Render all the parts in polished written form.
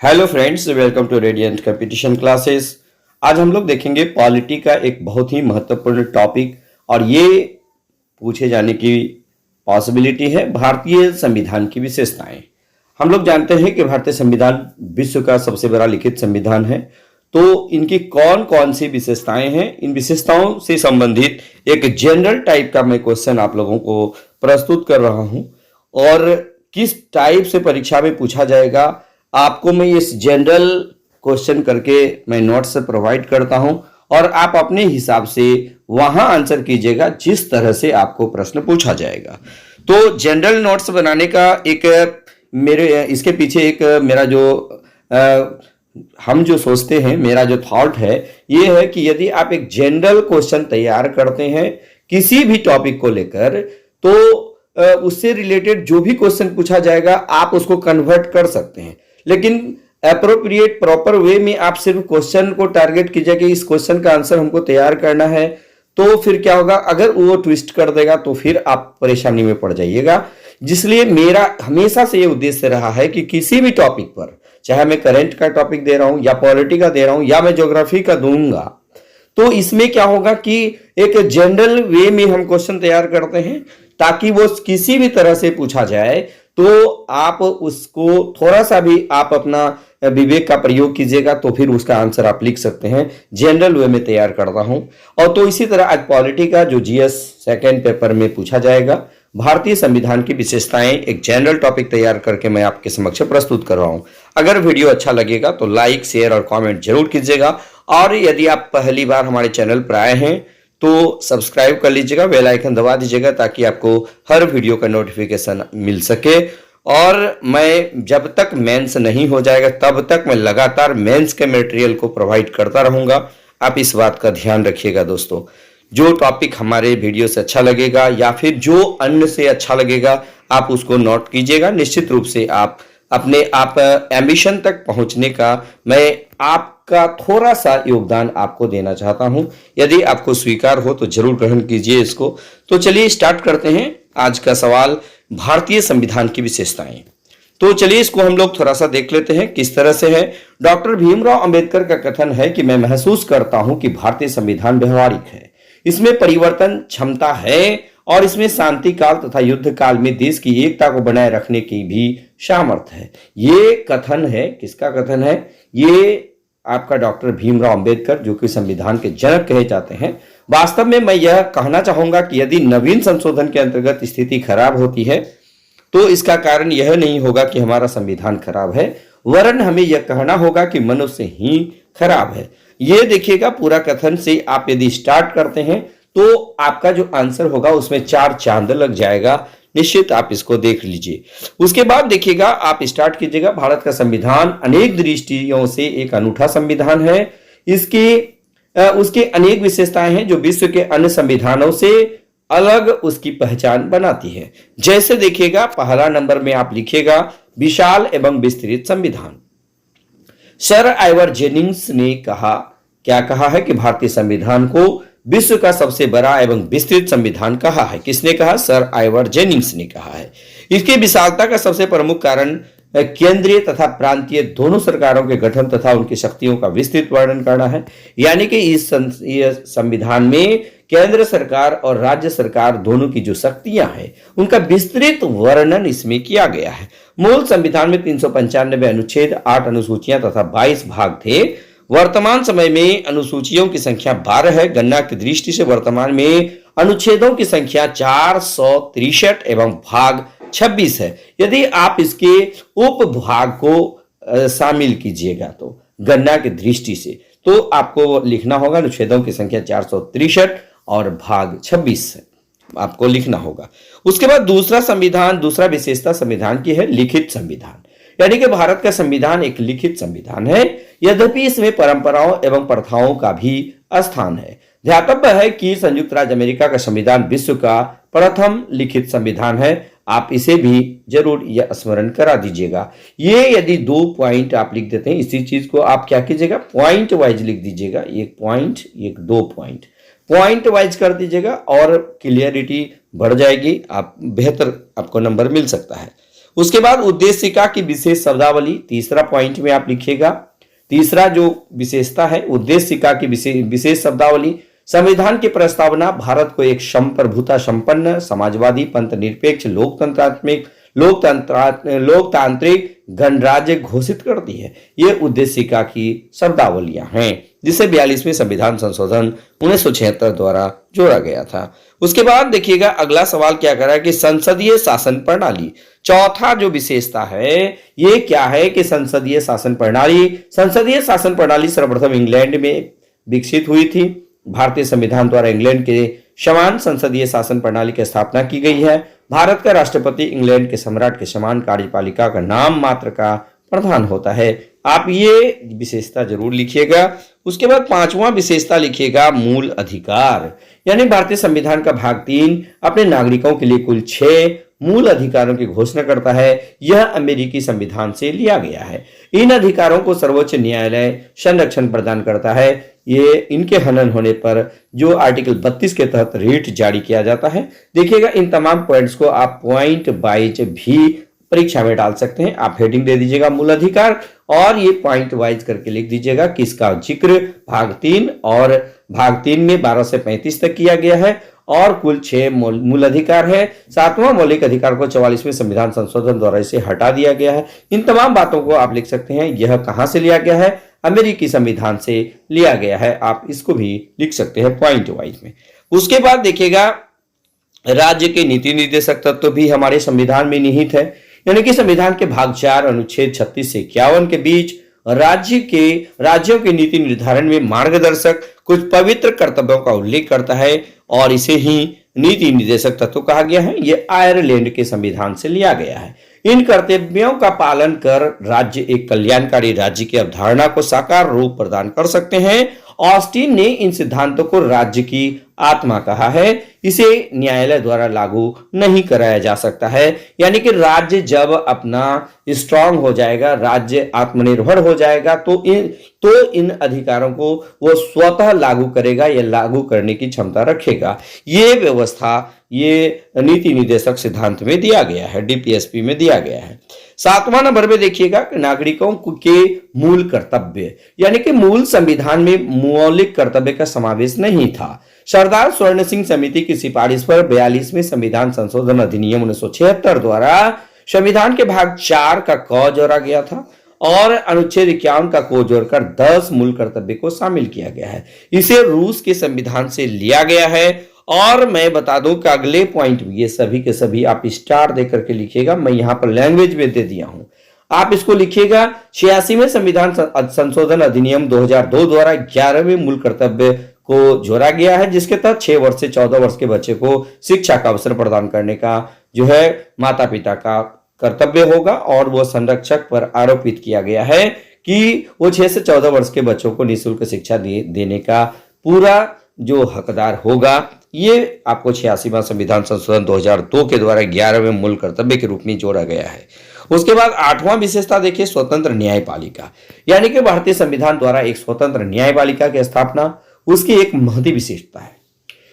Hello friends, welcome to radiant competition classes. आज हम लोग देखेंगे पॉलिटी का एक बहुत ही महत्वपूर्ण टॉपिक और ये पूछे जाने की पॉसिबिलिटी है भारतीय संविधान की विशेषताएं। हम लोग जानते हैं कि भारतीय संविधान विश्व का सबसे बड़ा लिखित संविधान है। तो इनकी कौन कौन सी विशेषताएं हैं, इन विशेषताओं से संबंधित एक जनरल टाइप का मैं क्वेश्चन आप लोगों को प्रस्तुत कर रहा हूं और किस टाइप से परीक्षा में पूछा जाएगा आपको मैं इस जनरल क्वेश्चन करके मैं नोट्स प्रोवाइड करता हूं और आप अपने हिसाब से वहां आंसर कीजिएगा जिस तरह से आपको प्रश्न पूछा जाएगा। तो जनरल नोट्स बनाने का एक मेरे इसके पीछे एक मेरा जो हम जो सोचते हैं, मेरा जो थॉट है ये है कि यदि आप एक जनरल क्वेश्चन तैयार करते हैं किसी भी टॉपिक को लेकर तो उससे रिलेटेड जो भी क्वेश्चन पूछा जाएगा आप उसको कन्वर्ट कर सकते हैं, लेकिन अप्रोप्रिएट प्रॉपर वे में आप सिर्फ क्वेश्चन को टारगेट कीजिए कि इस क्वेश्चन का आंसर हमको तैयार करना है। तो फिर क्या होगा, अगर वो ट्विस्ट कर देगा तो फिर आप परेशानी में पड़ जाइएगा। जिसलिए मेरा हमेशा से ये उद्देश्य रहा है कि किसी भी टॉपिक पर, चाहे मैं करंट का टॉपिक दे रहा हूं या पॉलिटी का दे रहा हूं या मैं ज्योग्राफी का दूंगा, तो इसमें क्या होगा कि एक जनरल वे में हम क्वेश्चन तैयार करते हैं ताकि वो किसी भी तरह से पूछा जाए तो आप उसको थोड़ा सा भी आप अपना विवेक का प्रयोग कीजिएगा तो फिर उसका आंसर आप लिख सकते हैं। जनरल वे में तैयार करता हूं। और तो इसी तरह आज पॉलिटी का जो जीएस सेकेंड पेपर में पूछा जाएगा, भारतीय संविधान की विशेषताएं, एक जनरल टॉपिक तैयार करके मैं आपके समक्ष प्रस्तुत कर रहा हूं। अगर वीडियो अच्छा लगेगा तो लाइक, शेयर और कॉमेंट जरूर कीजिएगा और यदि आप पहली बार हमारे चैनल पर आए हैं तो सब्सक्राइब कर लीजिएगा, बेल आइकन दबा दीजिएगा ताकि आपको हर वीडियो का नोटिफिकेशन मिल सके। और मैं जब तक मेंस नहीं हो जाएगा तब तक मैं लगातार मेंस के मटेरियल को प्रोवाइड करता रहूंगा। आप इस बात का ध्यान रखिएगा दोस्तों। जो टॉपिक हमारे वीडियो से अच्छा लगेगा या फिर जो अन्य से अच्छा लगेगा आप उसको नोट कीजिएगा। निश्चित रूप से आप अपने एम्बिशन तक पहुंचने का मैं आपका थोड़ा सा योगदान आपको देना चाहता हूं। यदि आपको स्वीकार हो तो जरूर ग्रहण कीजिए इसको। तो चलिए स्टार्ट करते हैं आज का सवाल, भारतीय संविधान की विशेषताएं। तो चलिए इसको हम लोग थोड़ा सा देख लेते हैं किस तरह से है। डॉक्टर भीमराव अंबेडकर का कथन है कि मैं महसूस करता हूं कि भारतीय संविधान व्यवहारिक है, इसमें परिवर्तन क्षमता है और इसमें शांति काल तथा युद्ध काल में देश की एकता को बनाए रखने की भी सामर्थ्य है। ये कथन है, किसका कथन है? ये आपका डॉक्टर भीमराव अंबेडकर, जो कि संविधान के जनक कहे जाते हैं। वास्तव में मैं यह कहना चाहूंगा कि यदि नवीन संशोधन के अंतर्गत स्थिति खराब होती है तो इसका कारण यह नहीं होगा कि हमारा संविधान खराब है, वरन हमें यह कहना होगा कि मनुष्य ही खराब है। यह देखिएगा, पूरा कथन से आप यदि स्टार्ट करते हैं तो आपका जो आंसर होगा उसमें 4 चांद लग जाएगा। निश्चित आप इसको देख लीजिए। उसके बाद देखिएगा, आप स्टार्ट कीजिएगा, भारत का संविधान अनेक दृष्टियों से एक अनूठा संविधान है। उसके अनेक विशेषताएं हैं जो विश्व के अन्य संविधानों से अलग उसकी पहचान बनाती है। जैसे देखिएगा, पहला नंबर में आप लिखिएगा विशाल एवं विस्तृत संविधान। सर आइवर जेनिंग्स ने क्या कहा है कि भारतीय संविधान को विश्व का सबसे बड़ा एवं विस्तृत संविधान कहा है। किसने कहा? सर आइवर जेनिंग्स ने कहा है। इसकी विशालता का सबसे प्रमुख कारण केंद्रीय तथा प्रांतीय दोनों सरकारों के गठन तथा उनकी शक्तियों का विस्तृत वर्णन करना है। यानी कि इस संविधान में केंद्र सरकार और राज्य सरकार दोनों की जो शक्तियां हैं उनका विस्तृत वर्णन इसमें किया गया है। मूल संविधान में 395 अनुच्छेद, 8 अनुसूचियां तथा 22 भाग थे। वर्तमान समय में अनुसूचियों की संख्या 12 है। गणना की दृष्टि से वर्तमान में अनुच्छेदों की संख्या 463 एवं भाग 26 है। यदि आप इसके उपभाग को शामिल कीजिएगा तो गणना की दृष्टि से तो आपको लिखना होगा अनुच्छेदों की संख्या 463 और भाग 26 आपको लिखना होगा। उसके बाद दूसरा विशेषता संविधान की है लिखित संविधान। यानी कि भारत का संविधान एक लिखित संविधान है, यद्यपि इसमें परंपराओं एवं प्रथाओं का भी स्थान है। ध्यातव्य है कि संयुक्त राज्य अमेरिका का संविधान विश्व का प्रथम लिखित संविधान है। आप इसे भी जरूर यह स्मरण करा दीजिएगा। ये यदि 2 पॉइंट आप लिख देते हैं, इसी चीज को आप क्या कीजिएगा, पॉइंट वाइज लिख दीजिएगा। 1 पॉइंट, 2 पॉइंट, पॉइंट वाइज कर दीजिएगा और क्लियरिटी बढ़ जाएगी, आप बेहतर आपको नंबर मिल सकता है। उसके बाद उद्देशिका की विशेष शब्दावली तीसरा पॉइंट में आप लिखिएगा। तीसरा जो विशेषता है उद्देशिका की विशेष शब्दावली, संविधान की प्रस्तावना भारत को एक संप्रभुता संपन्न समाजवादी पंथ निरपेक्ष लोकतांत्रिक गणराज्य घोषित करती है। ये उद्देशिका की शब्दावलियां हैं जिसे 42वें संविधान संशोधन 1976 द्वारा जोड़ा गया था। उसके बाद देखिएगा अगला सवाल क्या कर रहा है कि संसदीय शासन प्रणाली, चौथा जो विशेषता है ये क्या है कि संसदीय शासन प्रणाली सर्वप्रथम इंग्लैंड में विकसित हुई थी। भारतीय संविधान द्वारा इंग्लैंड के समान संसदीय शासन प्रणाली की स्थापना की गई है। भारत का राष्ट्रपति इंग्लैंड के सम्राट के समान कार्यपालिका का नाम मात्र का प्रधान होता है। आप ये विशेषता जरूर लिखिएगा। उसके बाद पांचवा विशेषता लिखिएगा मूल अधिकार, यानी भारतीय संविधान का भाग 3 अपने नागरिकों के लिए कुल 6 मूल अधिकारों की घोषणा करता है। यह अमेरिकी संविधान से लिया गया है। इन अधिकारों को सर्वोच्च न्यायालय संरक्षण प्रदान करता है। ये इनके हनन होने पर जो आर्टिकल 32 के तहत रिट जारी किया जाता है। देखिएगा इन तमाम पॉइंट्स को आप पॉइंट वाइज भी परीक्षा में डाल सकते हैं। आप हेडिंग दे दीजिएगा मूल अधिकार और ये पॉइंट वाइज करके लिख दीजिएगा कि इसका जिक्र भाग 3 और भाग 3 में 12 से 35 तक किया गया है और कुल 6 मूल अधिकार है। 7वां मौलिक अधिकार को 44वें संविधान संशोधन द्वारा इसे हटा दिया गया है। इन तमाम बातों को आप लिख सकते हैं। यह कहां से लिया गया है? अमेरिकी संविधान से लिया गया है। आप इसको भी लिख सकते हैं पॉइंट वाइज में। उसके बाद देखिएगा राज्य के नीति निर्देशक तत्व भी हमारे संविधान में निहित है, यानी कि संविधान के भाग 4 अनुच्छेद 36 से 51 के बीच राज्यों के नीति निर्धारण में मार्गदर्शक कुछ पवित्र कर्तव्यों का उल्लेख करता है और इसे ही नीति निर्देशक तत्व कहा गया है। यह आयरलैंड के संविधान से लिया गया है। इन कर्तव्यों का पालन कर राज्य एक कल्याणकारी राज्य की अवधारणा को साकार रूप प्रदान कर सकते हैं। ऑस्टिन ने इन सिद्धांतों को राज्य की आत्मा कहा है। इसे न्यायालय द्वारा लागू नहीं कराया जा सकता है, यानी कि राज्य जब अपना स्ट्रांग हो जाएगा, राज्य आत्मनिर्भर हो जाएगा तो इन अधिकारों को वो स्वतः लागू करेगा या लागू करने की क्षमता रखेगा। ये व्यवस्था ये नीति निर्देशक सिद्धांत में दिया गया है, डीपीएसपी में दिया गया है। 7वां नंबर पे देखिएगा कि नागरिकों के मूल कर्तव्य, यानी कि मूल संविधान में मौलिक कर्तव्य का समावेश नहीं था। सरदार स्वर्ण सिंह समिति की सिफारिश पर 42वें संविधान संशोधन अधिनियम 1976 द्वारा संविधान के भाग 4 का क जोड़ा गया था और अनुच्छेद 51 का को जोड़कर 10 मूल कर्तव्य को शामिल किया गया है। इसे रूस के संविधान से लिया गया है। और मैं बता दूं कि अगले पॉइंट ये सभी के सभी आप स्टार देकर के लिखिएगा। मैं यहां पर लैंग्वेज में दे दिया हूं, आप इसको लिखिएगा। 86वें संविधान संशोधन अधिनियम 2002 द्वारा 11वें मूल कर्तव्य को जोड़ा गया है, जिसके तहत 6 वर्ष से 14 वर्ष के बच्चे को शिक्षा का अवसर प्रदान करने का जो है माता पिता का कर्तव्य होगा। और वो संरक्षक पर आरोपित किया गया है कि वो 6 से 14 वर्ष के बच्चों को निःशुल्क शिक्षा देने का पूरा जो हकदार होगा। ये आपको 86वां संविधान संशोधन 2002 के द्वारा 11वें मूल कर्तव्य के रूप में जोड़ा गया है। उसके बाद 8वां विशेषता देखिए स्वतंत्र न्यायपालिका, यानी कि भारतीय संविधान द्वारा एक स्वतंत्र न्यायपालिका की स्थापना उसकी एक महती विशेषता है।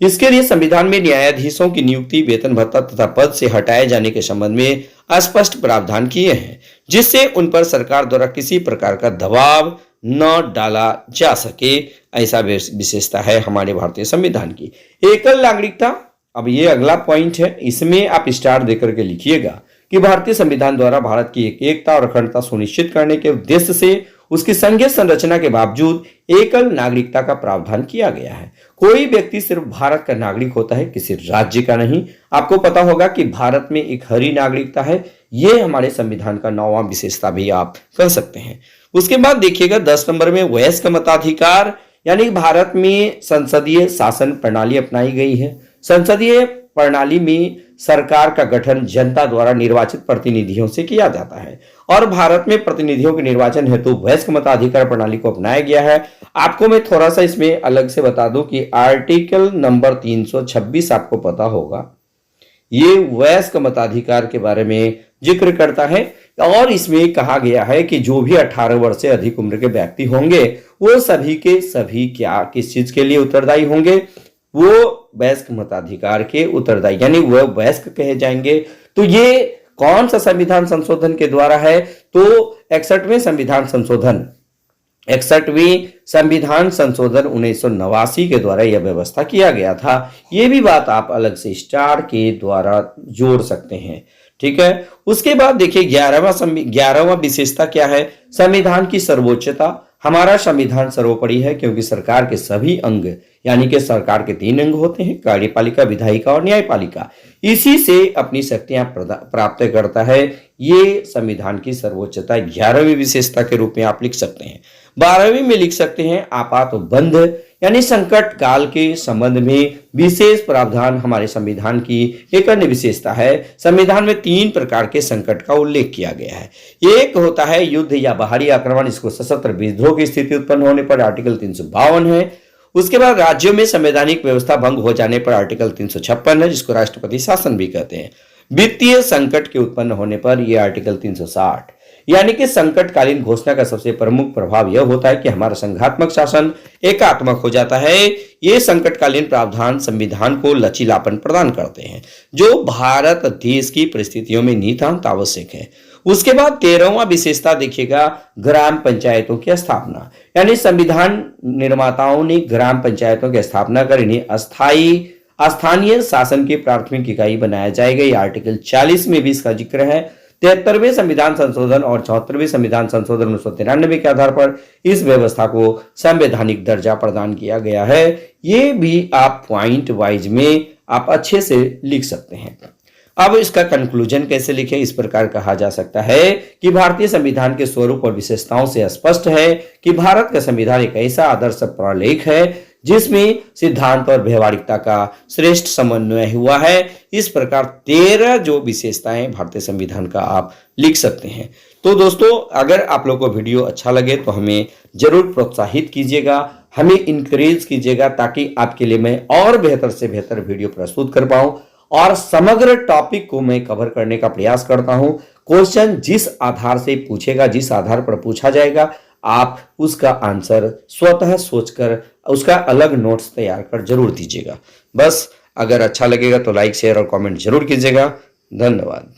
इसके लिए संविधान में न्यायाधीशों की नियुक्ति, वेतन भत्ता तथा पद से हटाए जाने के संबंध में स्पष्ट प्रावधान किए हैं, जिससे उन पर सरकार द्वारा किसी प्रकार का दबाव न डाला जा सके। ऐसा विशेषता है हमारे भारतीय संविधान की। एकल नागरिकता, अब ये अगला पॉइंट है, इसमें आप स्टार देकर के लिखिएगा कि भारतीय संविधान द्वारा भारत की एकता और अखंडता सुनिश्चित करने के उद्देश्य से उसकी संघीय संरचना के बावजूद एकल नागरिकता का प्रावधान किया गया है। कोई व्यक्ति सिर्फ भारत का नागरिक होता है, किसी राज्य का नहीं। आपको पता होगा कि भारत में एक हरी नागरिकता है। ये हमारे संविधान का 9वां विशेषता भी आप कर सकते हैं। उसके बाद देखिएगा 10 नंबर में वयस्क मताधिकार, यानी भारत में संसदीय शासन प्रणाली अपनाई गई है। संसदीय प्रणाली में सरकार का गठन जनता द्वारा निर्वाचित प्रतिनिधियों से किया जाता है और भारत में प्रतिनिधियों के निर्वाचन हेतु वयस्क मताधिकार प्रणाली को अपनाया गया है। आपको मैं थोड़ा सा इसमें अलग से बता दूं कि आर्टिकल नंबर 326 आपको पता होगा, ये वयस्क मताधिकार के बारे में जिक्र करता है और इसमें कहा गया है कि जो भी 18 वर्ष से अधिक उम्र के व्यक्ति होंगे वो सभी के सभी क्या किस चीज के लिए उत्तरदायी होंगे? वो वयस्क मताधिकार के उत्तरदायी, यानी वह वयस्क कहे जाएंगे। तो ये कौन सा संविधान संशोधन के द्वारा है? तो 61वें संविधान संशोधन 1989 के द्वारा यह व्यवस्था किया गया था। यह भी बात आप अलग से स्टार के द्वारा जोड़ सकते हैं, ठीक है। उसके बाद देखिए 11वां विशेषता क्या है? संविधान की सर्वोच्चता। हमारा संविधान सर्वोपरि है क्योंकि सरकार के सभी अंग, यानी कि सरकार के 3 अंग होते हैं, कार्यपालिका, विधायिका और न्यायपालिका, इसी से अपनी शक्तियां प्राप्त करता है। ये संविधान की सर्वोच्चता 11वीं विशेषता के रूप में आप लिख सकते हैं। 12वीं में लिख सकते हैं आपातबंध, यानी संकट काल के संबंध में विशेष प्रावधान हमारे संविधान की एक अन्य विशेषता है। संविधान में 3 प्रकार के संकट का उल्लेख किया गया है। एक होता है युद्ध या बाहरी आक्रमण, इसको सशस्त्र विद्रोह की स्थिति उत्पन्न होने पर आर्टिकल 352 है। उसके बाद राज्यों में संवैधानिक व्यवस्था भंग हो जाने पर आर्टिकल 356 है, जिसको राष्ट्रपति शासन भी कहते हैं। वित्तीय संकट के उत्पन्न होने पर यह आर्टिकल 360, यानी कि संकटकालीन घोषणा का सबसे प्रमुख प्रभाव यह होता है कि हमारा संघात्मक शासन एकात्मक हो जाता है। ये संकटकालीन प्रावधान संविधान को लचीलापन प्रदान करते हैं, जो भारत देश की परिस्थितियों में नितांत आवश्यक है। उसके बाद 13वां विशेषता देखिएगा, ग्राम पंचायतों की स्थापना, यानी संविधान निर्माताओं ने ग्राम पंचायतों की स्थापना कर इन्हें स्थानीय शासन की प्राथमिक इकाई बनाया जाएगा। ये आर्टिकल 40 में भी इसका जिक्र है। 73वें संविधान संशोधन और 74वें संविधान संशोधन 1993 के आधार पर इस व्यवस्था को संवैधानिक दर्जा प्रदान किया गया है। ये भी आप पॉइंट वाइज में आप अच्छे से लिख सकते हैं। अब इसका कंक्लूजन कैसे लिखें? इस प्रकार कहा जा सकता है कि भारतीय संविधान के स्वरूप और विशेषताओं से स्पष्ट है कि भारत का संविधान एक ऐसा आदर्श प्रलेख है जिसमें सिद्धांत और व्यवहारिकता का श्रेष्ठ समन्वय हुआ है। इस प्रकार 13 जो विशेषताएं भारतीय संविधान का आप लिख सकते हैं। तो दोस्तों, अगर आप लोगों को वीडियो अच्छा लगे तो हमें जरूर प्रोत्साहित कीजिएगा, हमें इंकरेज कीजिएगा, ताकि आपके लिए मैं और बेहतर से बेहतर वीडियो प्रस्तुत कर पाऊं और समग्र टॉपिक को मैं कवर करने का प्रयास करता हूं। क्वेश्चन जिस आधार से पूछेगा, जिस आधार पर पूछा जाएगा, आप उसका आंसर स्वतः सोचकर उसका अलग नोट्स तैयार कर जरूर दीजिएगा। बस अगर अच्छा लगेगा तो लाइक, शेयर और कमेंट जरूर कीजिएगा। धन्यवाद।